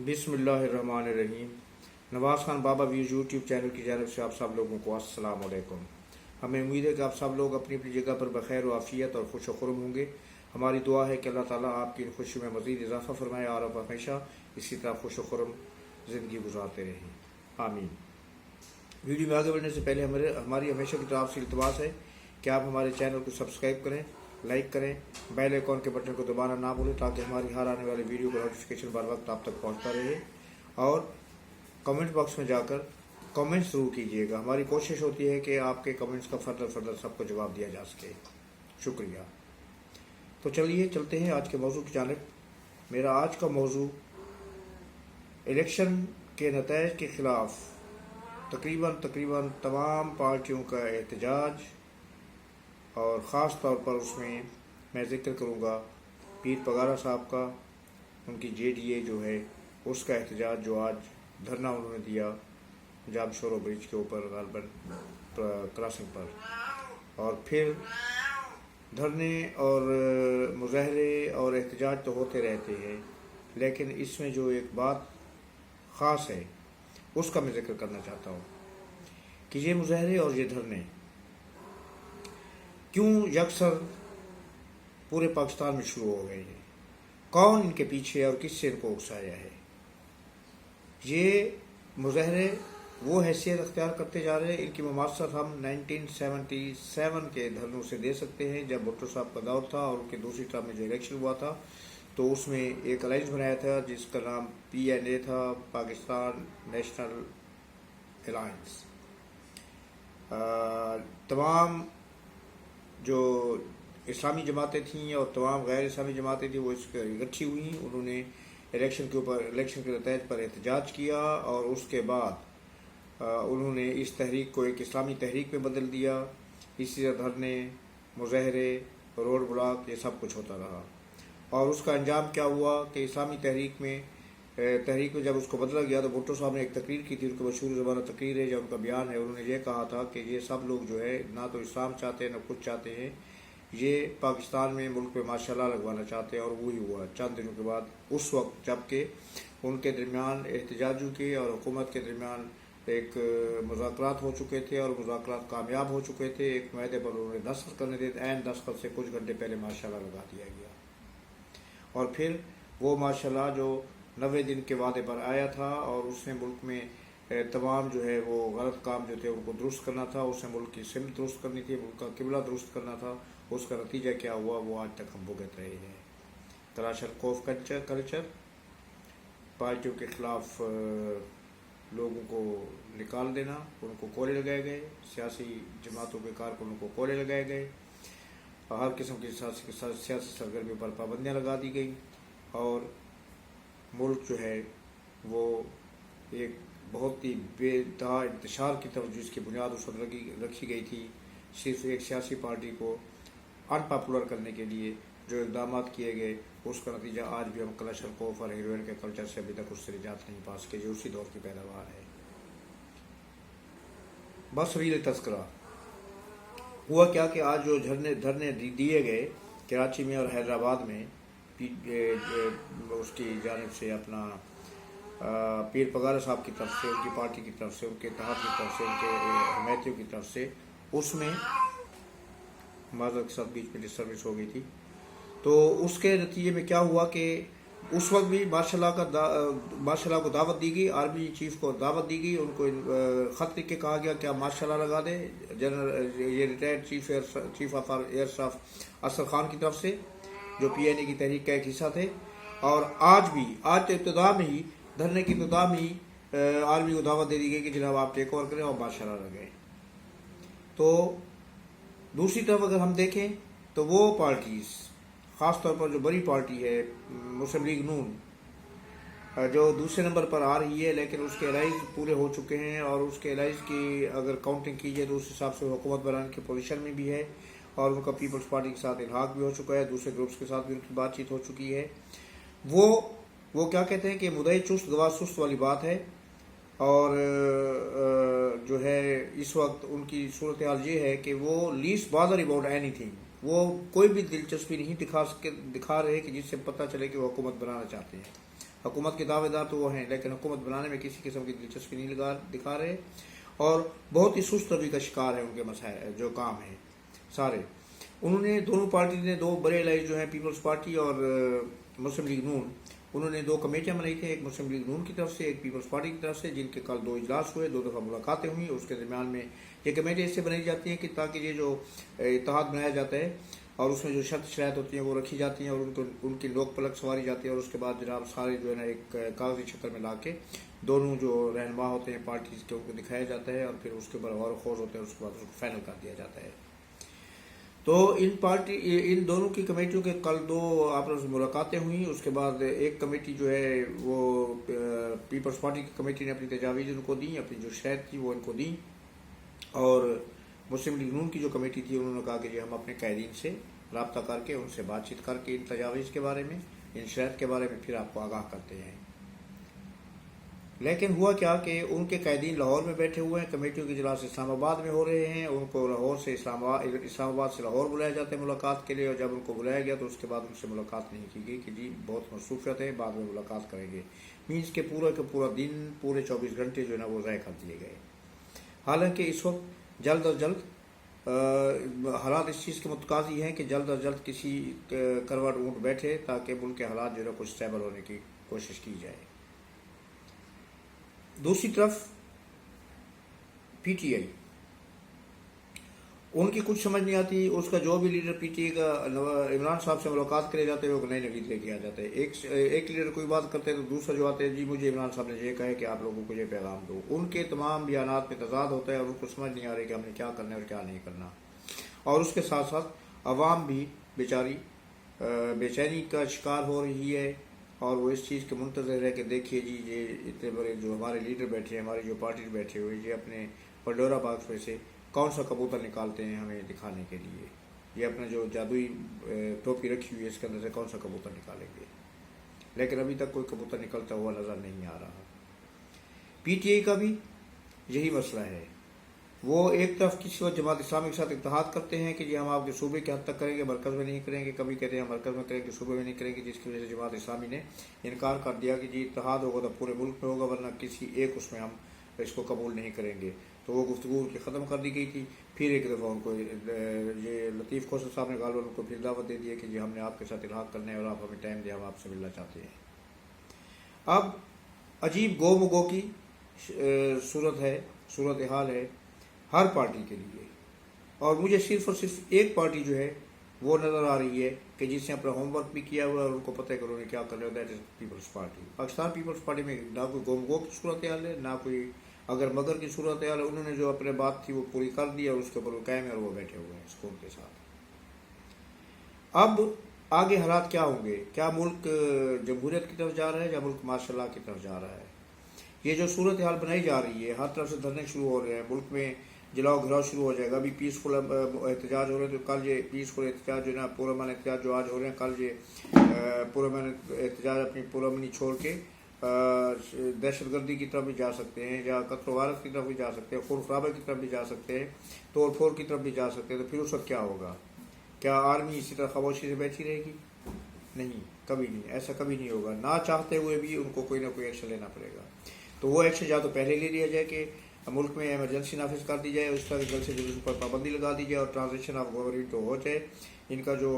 बिस्मिल्लाहिर्रहमानिर्रहीम। नवाज़ खान बाबा views YouTube channel की जानिब से आप सब लोगों को अस्सलाम वालेकुम। हमें उम्मीद है कि आप सब लोग अपनी अपनी जगह पर बखैर व आफियत और खुश खुर्म होंगे। हमारी दुआ है कि अल्लाह ताला आपकी इन खुशी में मज़ीद इजाफ़ा फरमाए और आप हमेशा इसी तरह खुश खुर्म ज़िंदगी गुजारते रहें, आमीन। वीडियो में आगे बढ़ने से पहले हमारी हमेशा की तरफ से इल्तमास है कि आप हमारे चैनल को सब्सक्राइब करें, लाइक करें, बेल आइकॉन के बटन को दबाना ना भूलें ताकि हमारी हर आने वाली वीडियो का नोटिफिकेशन बर वक्त आप तक पहुंचता रहे। और कमेंट बॉक्स में जाकर कमेंट्स ज़रूर कीजिएगा। हमारी कोशिश होती है कि आपके कमेंट्स का फर्दर सबको जवाब दिया जा सके। शुक्रिया। तो चलिए चलते हैं आज के मौजू की जानिब। मेरा आज का मौजू इलेक्शन के नतीजे के ख़िलाफ़ तकरीबन तमाम पार्टियों का एहतजाज, और ख़ास तौर पर उसमें मैं ज़िक्र करूँगा पीर पगारा साहब का, उनकी JDA जो है उसका एहतजाज जो आज धरना उन्होंने दिया जाम शोरो ब्रिज के ऊपर गालबन क्रॉसिंग पर। और फिर धरने और मुजाहरे और एहतजाज तो होते रहते हैं, लेकिन इसमें जो एक बात ख़ास है उसका मैं ज़िक्र करना चाहता हूँ कि ये मुजाहरे और ये धरने क्यों यकसर पूरे पाकिस्तान में शुरू हो गए हैं, कौन इनके पीछे और किससे इनको उकसाया है। ये मुजाहरे वो हैसियत अख्तियार करते जा रहे हैं, इनकी मुमासत हम 1977 के धरनों से दे सकते हैं, जब भुट्टो साहब का दौर था और उनके दूसरी टर्म में जो इलेक्शन हुआ था तो उसमें एक अलायंस बनाया था जिसका नाम PNA था, पाकिस्तान नेशनल अलायंस। तमाम जो इस्लामी जमातें थीं और तमाम गैर इस्लामी जमातें थीं वो इसके इकट्ठी हुई। उन्होंने इलेक्शन के नतीजे पर एहतजाज किया और उसके बाद उन्होंने इस तहरीक को एक इस्लामी तहरीक में बदल दिया। इसी तरह धरने, मुजाहरे, रोड ब्लॉक, ये सब कुछ होता रहा। और उसका अंजाम क्या हुआ कि इस्लामी तहरीक में जब उसको बदला गया तो भुट्टो साहब ने एक तकरीर की थी, उनकी मशहूर ज़बाना तकरीर है, जब उनका बयान है, उन्होंने ये कहा था कि ये सब लोग जो है ना तो इस्लाम चाहते हैं ना कुछ चाहते हैं, ये पाकिस्तान में मुल्क पे माशाल्लाह लगवाना चाहते हैं। और वही हुआ चंद दिनों के बाद, उस वक्त जबकि उनके दरमियान एहतजाजों के और हुकूमत के दरमियान एक मुज़ाकरात हो चुके थे और मुज़ाकरात कामयाब हो चुके थे। एक माहदे पर उन्होंने दस्तखत करने थे, ऐन दस्तखत से कुछ घंटे पहले माशाल्लाह लगा दिया गया। और फिर वो माशाल्लाह जो 90 दिन के वादे पर आया था और उसने मुल्क में तमाम जो है वो गलत काम जो थे उनको दुरुस्त करना था, उसने मुल्क की सिमत दुरुस्त करनी थी, मुल्क का किबला दुरुस्त करना था। उसका नतीजा क्या हुआ वो आज तक हम भुगत रहे हैं। कलाशरकोफ कल्चर, पार्टियों के ख़िलाफ़ लोगों को निकाल देना, उनको कोले लगाए गए, सियासी जमातों के कारकुनों को कोले लगाए गए, हर किस्म की सियासी सरगर्मियों पर पाबंदियाँ लगा दी गई और मुल्क जो है वो एक बहुत ही बेदार इंतशार की तरफ जिसकी बुनियाद उस वक्त रखी गई थी, सिर्फ एक सियासी पार्टी को अनपॉपुलर करने के लिए जो इक़दाम किए गए, उसका नतीजा आज भी हम कलाशरकोफ और हीरोइन के कल्चर से अभी तक उससे निजात नहीं पा सके, जो उसी दौर की पैदावार है। बस रील तस्करा हुआ क्या कि आज जो धरने दिए गए कराची में और हैदराबाद में उसकी जानिब से अपना पीर पगारा साहब की तरफ से, उनकी पार्टी की तरफ से, उनके इत्तेहाद की तरफ से, उनके हमायतियों की तरफ से, उसमें माज़रत के साथ बीच में डिस्टर्बेंस हो गई थी। तो उसके नतीजे में क्या हुआ कि उस वक्त भी माशाल्लाह को दावत दी गई, आर्मी चीफ को दावत दी गई, उनको ख़त लिख के कहा गया कि आप माशाल्लाह लगा दें। जनरल ये retired chief of air staff असर खान की तरफ से, जो PNA की तहरीक का एक हिस्सा थे। और आज तो इब्तिदा में ही, धरने की इब्तिदा में ही आर्मी को दावत दे दी गई कि जनाब आप टेक ओवर करें और माशाल्लाह लगाएं। तो दूसरी तरफ अगर हम देखें तो वो पार्टीज़, ख़ास तौर पर जो बड़ी पार्टी है मुस्लिम लीग नून, जो दूसरे नंबर पर आ रही है, लेकिन उसके अलाइज पूरे हो चुके हैं और उसके अलाइज की अगर काउंटिंग की जाए तो उस हिसाब से हुकूमत बनाने की पोजीशन में भी है और उनका पीपल्स पार्टी के साथ इल्हाक भी हो चुका है, दूसरे ग्रुप्स के साथ भी उनकी बातचीत हो चुकी है। वो क्या कहते हैं कि मुद्दई चुस्त गवाह सुस्त वाली बात है। और जो है इस वक्त उनकी सूरत हाल ये है कि वो लीस्ट बॉदर अबाउट एनीथिंग, वो कोई भी दिलचस्पी नहीं दिखा रहे कि जिससे पता चले कि वो हुकूमत बनाना चाहते हैं। हुकूमत के दावेदार तो वो हैं, लेकिन हुकूमत बनाने में किसी किस्म की दिलचस्पी नहीं दिखा रहे और बहुत ही सुस्त रवि का शिकार है उनके मसाइल जो काम है सारे। उन्होंने दोनों पार्टी ने दो बड़े लाइज जो हैं पीपल्स पार्टी और मुस्लिम लीग नून, उन्होंने दो कमेटियां बनाई थी, एक मुस्लिम लीग नून की तरफ से एक पीपल्स पार्टी की तरफ से, जिनके कल दो इजलास हुए, 2 दफ़ा मुलाकातें हुई। उसके दरमियान में ये कमेटी इससे बनाई जाती हैं कि ताकि ये जो इत्तेहाद बनाया जाता है और उसमें जो शर्त शरायत होती हैं वो रखी जाती हैं और उनकी लोक पलक सवारी जाती है और उसके बाद जनाब सारे जो है ना एक कागजी शक्ल में ला के दोनों जो रहनुमा होते हैं पार्टीज के उनको दिखाया जाता है और फिर उसके ऊपर और खोज होते हैं, उसके बाद उसको फाइनल कर दिया जाता है। तो इन दोनों की कमेटियों के कल 2 आपस में मुलाकातें हुई। उसके बाद एक कमेटी जो है वो पीपल्स पार्टी की कमेटी ने अपनी तजावीज़ उनको दी, अपनी जो शर्त थी वो इनको दी और मुस्लिम लीग नून की जो कमेटी थी उन्होंने कहा कि हम अपने कैदीन से रब्ता करके उनसे बातचीत करके इन तजावीज़ के बारे में, इन शर्त के बारे में फिर आपको आगाह करते हैं। लेकिन हुआ क्या कि उनके कैदीन लाहौर में बैठे हुए हैं, कमेटियों के इजलास इस्लामाबाद में हो रहे हैं, उनको लाहौर से इस्लामाबाद से लाहौर बुलाया जाता है मुलाकात के लिए और जब उनको बुलाया गया तो उसके बाद उनसे मुलाकात नहीं की गई कि जी बहुत मसरूफियत है, बाद में मुलाकात करेंगे। मीन्स के पूरा दिन, पूरे 24 घंटे जो है ना वो ज़ाय कर दिए गए। हालांकि इस वक्त जल्द अज जल्द हालात इस चीज़ के मुतकाज़ी हैं कि जल्द अज जल्द किसी करवट ऊँट बैठे ताकि मुल्क के हालात जो है कुछ स्टेबल होने की कोशिश की जाए। दूसरी तरफ पीटीआई, उनकी कुछ समझ नहीं आती, उसका जो भी लीडर पीटीआई का इमरान साहब से मुलाकात करे जाते हैं वो नई नवीद लेके आ जाते हैं। एक लीडर कोई बात करते हैं तो दूसरा जो आते हैं जी मुझे इमरान साहब ने ये कहा है कि आप लोगों को ये पैगाम दो। उनके तमाम बयानात में तजाद होता है और उनको समझ नहीं आ रही कि हमने क्या करना है और क्या नहीं करना। और उसके साथ साथ अवाम भी बेचारी बेचैनी का शिकार हो रही है और वो इस चीज़ के मुंतज़र है कि देखिए जी ये इतने बड़े जो हमारे लीडर बैठे हैं, हमारी जो पार्टी बैठे हुए, ये अपने पंडोरा बॉक्स में से कौन सा कबूतर निकालते हैं हमें दिखाने के लिए। ये अपना जो जादुई टोपी रखी हुई है इसके अंदर से कौन सा कबूतर निकालेंगे, लेकिन अभी तक कोई कबूतर निकलता हुआ नज़र नहीं आ रहा। पीटीआई का भी यही मसला है। वो एक तरफ किसी वक्त जमात इस्लामी के साथ इत्तेहाद करते हैं कि जी हम आपके सूबे के हद तक करेंगे, मरकज़ में नहीं करेंगे, कभी कहते हैं मरकज़ में करेंगे, सूबे में नहीं करेंगे, जिसकी वजह से जमात इस्लामी ने इनकार कर दिया कि जी इत्तेहाद होगा तो पूरे मुल्क में होगा वरना किसी एक उसमें हम इसको कबूल नहीं करेंगे। तो वो गुफ्तगू की ख़त्म कर दी गई थी। फिर एक दफ़ा उनको ये लतीफ़ खोसर साहब ने गालवन उनको फिर दावत दे दी है कि जी हमने आपके साथ इल्हाक करना है और आप हमें टाइम दें, हम आपसे मिलना चाहते हैं। अब अजीब गो मगो की सूरत हाल है हर पार्टी के लिए और मुझे सिर्फ और सिर्फ एक पार्टी जो है वो नज़र आ रही है कि जिसने अपना होमवर्क भी किया हुआ है और उनको पता है कि उन्होंने क्या करना है, that is peoples party. Pakistan peoples party में ना कोई गोमगो की सूरत हाल है, ना कोई अगर मगर की सूरत हाल है। उन्होंने जो अपने बात थी वो पूरी कर दी और उसके ऊपर वो कायम है और वो बैठे हुए हैं स्कूल के साथ। अब आगे हालात क्या होंगे? क्या मुल्क जमहूरियत की तरफ जा रहा है या मुल्क माशाल्लाह की तरफ जा रहा है? ये जो सूरत हाल बनाई जा रही है, हर तरफ से धरने शुरू हो रहे हैं, मुल्क में जलाओ घिराव शुरू हो जाएगा। अभी पीसफुल एहतजाज हो रहे हैं तो कल ये पीसफुल एहतजाज जो है ना पुरअमन एहतजाज जो आज हो रहे हैं, कल ये पुरअमन एहतजाज अपनी पुरअमनी छोड़ के दहशतगर्दी की तरफ भी जा सकते हैं या कत्ल वारत की तरफ भी जा सकते हैं, खून खराबे की तरफ भी जा सकते हैं, तोड़ फोड़ की तरफ भी जा सकते हैं। तो फिर उस वक्त क्या होगा? क्या आर्मी इसी तरह खामोशी से बैठी रहेगी? नहीं, कभी नहीं, ऐसा कभी नहीं होगा। ना चाहते हुए भी उनको कोई ना कोई एक्शन लेना पड़ेगा। तो वो एक्शन या तो पहले ले लिया जाए कि मुल्क में एमरजेंसी नाफिज कर दी जाए, उस तरह जल्द से जल्द पर पाबंदी लगा दी जाए और ट्रांजिशन ऑफ गवर्नमेंट तो हो जाए। इनका जो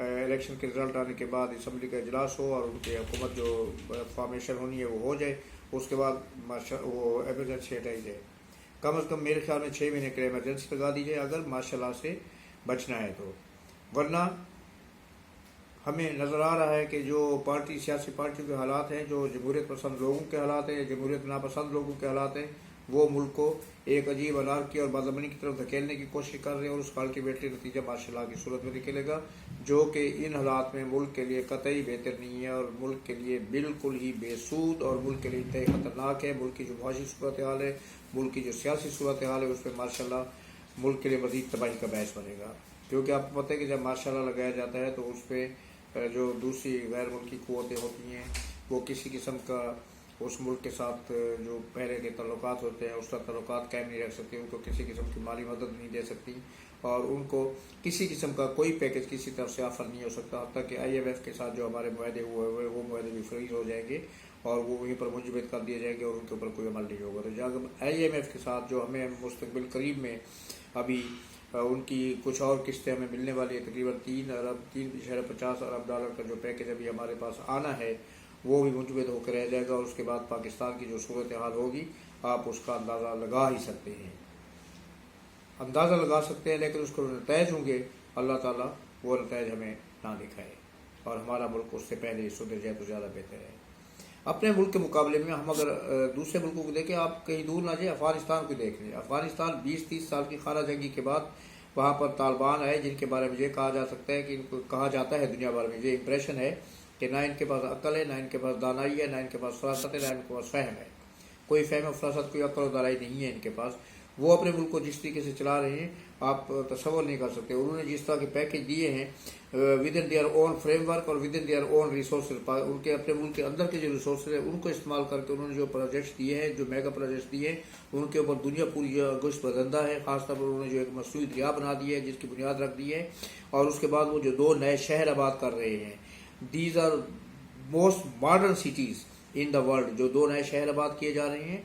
इलेक्शन के रिजल्ट आने के बाद असम्बली का इजलास हो और उनकी हुकूमत जो फॉर्मेशन होनी है वो हो जाए, उसके बाद वो एमरजेंसी हटाई जाए। कम अज़ कम मेरे ख्याल में 6 महीने के लिए एमरजेंसी लगा दी जाए अगर माशाल्लाह से बचना है तो। वरना हमें नज़र आ रहा है कि जो सियासी पार्टियों के हालात हैं, जो जमहूरियत पसंद लोगों के हालात हैं, जमहूरियत नापसंद लोगों के हालात हैं, वो मुल्क को एक अजीब अनारकी और बदअमनी की तरफ धकेलने की कोशिश कर रहे हैं और उसका अल्टीमेटली नतीजा माशाल्लाह की सूरत में निकलेगा जो कि इन हालात में मुल्क के लिए कतई बेहतर नहीं है और मुल्क के लिए बिल्कुल ही बेसूद और मुल्क के लिए इंतहाई ख़तरनाक है। मुल्क की जो मुआशी सूरत हाल है, मुल्क की जो सियासी सूरत हाल है, उसमें माशाल्लाह मुल्क के लिए मज़ीद तबाही का बायस बनेगा। क्योंकि आपको पता है कि जब माशाल्लाह लगाया जाता है तो उस पर जो दूसरी गैर मुल्की क़ुव्वतें होती हैं वो किसी किस्म का اس ملک کے ساتھ جو پہلے کے تعلقات ہوتے ہیں اس طرح تعلقات قائم نہیں رکھ سکتی، ان کو کسی قسم کی مالی مدد نہیں دے سکتی، اور ان کو کسی قسم کا کوئی پیکج کسی طرف سے آفر نہیں ہو سکتا، حتیٰ کہ IMF کے ساتھ جو ہمارے معاہدے ہوئے ہوئے وہ معاہدے بھی فریز ہو جائیں گے اور وہ وہیں پر منجمد کر دیے جائیں گے اور ان کے اوپر کوئی عمل نہیں ہوگا۔ تو جب IMF کے ساتھ جو ہمیں مستقبل قریب میں ابھی ان کی کچھ اور قسطیں ہمیں ملنے والی ہے، تقریباً 3.50 ارب ڈالر کا جو پیکج ابھی ہمارے پاس آنا ہے وہ بھی منجمد ہو کر رہ جائے گا، اور اس کے بعد پاکستان کی جو صورتحال ہوگی آپ اس کا اندازہ لگا ہی سکتے ہیں، لیکن اس کو نتائج ہوں گے اللہ تعالیٰ وہ نتائج ہمیں نہ دکھائے اور ہمارا ملک اس سے پہلے سدھر جائے تو زیادہ بہتر ہے۔ اپنے ملک کے مقابلے میں ہم اگر دوسرے ملکوں کو دیکھیں، آپ کہیں دور نہ جائیں، افغانستان کو دیکھ لیں۔ افغانستان 20-30 سال کی خانہ جنگی کے بعد وہاں پر طالبان آئے، جن کے بارے میں یہ کہا جا سکتا ہے کہ ان کو کہا جاتا ہے دنیا بھر میں یہ امپریشن ہے کہ نہ ان کے پاس عقل ہے، نہ ان کے پاس دانائی ہے، نہ ان کے پاس فراست ہے، نہ ان کے پاس فہم ہے، کوئی فہم و فراست، کوئی عقل و دانائی نہیں ہے ان کے پاس۔ وہ اپنے ملک کو جس طریقے سے چلا رہے ہیں آپ تصور نہیں کر سکتے۔ انہوں نے جس طرح کے پیکج دیے ہیں with in their own framework اور with in their own resources, ان کے اپنے ملک کے اندر کے جو ریسورسز ہیں ان کو استعمال کر کے انہوں نے جو پروجیکٹس دیے ہیں، جو میگا پروجیکٹس دیے ہیں، ان کے اوپر دنیا پوری گوشت بدندہ ہے۔ خاص طور پر انہوں نے جو ایک مصنوعی دریا بنا دی ہے جس کی بنیاد رکھ دی ہے، اور اس کے بعد وہ جو 2 نئے شہر آباد کر رہے ہیں، these are most modern cities in the world, جو 2 نئے شہر آباد کیے جا رہے ہیں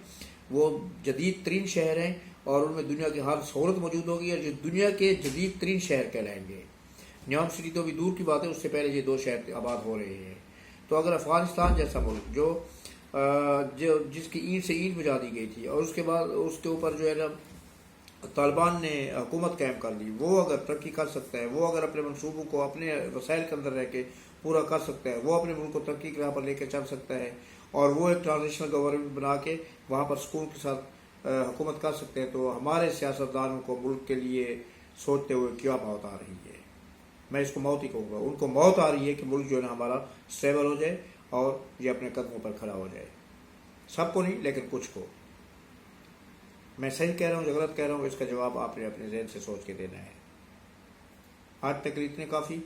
وہ جدید ترین شہر ہیں اور ان میں دنیا کی ہر سہولت موجود ہوگی، اور جو دنیا کے جدید ترین شہر کہلائیں گے۔ نیوم سٹی تو بھی دور کی بات ہے، اس سے پہلے یہ 2 شہر آباد ہو رہے ہیں۔ تو اگر افغانستان جیسا ملک جو جس کی اینٹ سے اینٹ بجا دی گئی تھی اور اس کے بعد اس کے اوپر جو ہے نا طالبان نے حکومت قائم کر لی، وہ اگر ترقی کر سکتا ہے، وہ اگر اپنے منصوبوں کو اپنے وسائل کے اندر رہ کے پورا کر سکتا ہے، وہ اپنے ملک کو ترقی کی راہ پر لے کے چل سکتا ہے اور وہ ایک ٹرانزیشنل گورنمنٹ بنا کے وہاں پر سکون کے ساتھ حکومت کر سکتے ہیں، تو ہمارے سیاستدانوں کو ملک کے لیے سوچتے ہوئے کیا موت آ رہی ہے؟ میں اس کو موت ہی کہوں گا۔ ان کو موت آ رہی ہے کہ ملک جو ہے نا ہمارا اسٹیبل ہو جائے اور یہ اپنے قدموں پر کھڑا ہو جائے۔ سب کو نہیں لیکن کچھ کو۔ میں صحیح کہہ رہا ہوں یا غلط کہہ رہا ہوں، اس کا جواب آپ نے اپنے ذہن سے سوچ کے دینا ہے۔ آج تک اتنے کافی،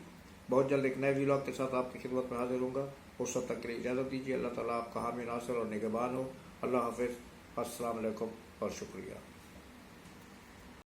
بہت جلد ایک نئے ولاگ کے ساتھ آپ کی خدمت میں حاضر ہوں گا، اس وقت تک کے لیے اجازت دیجیے۔ اللہ تعالیٰ آپ کا حامی ناصر اور نگہبان ہو۔ اللہ حافظ، السلام علیکم اور شکریہ۔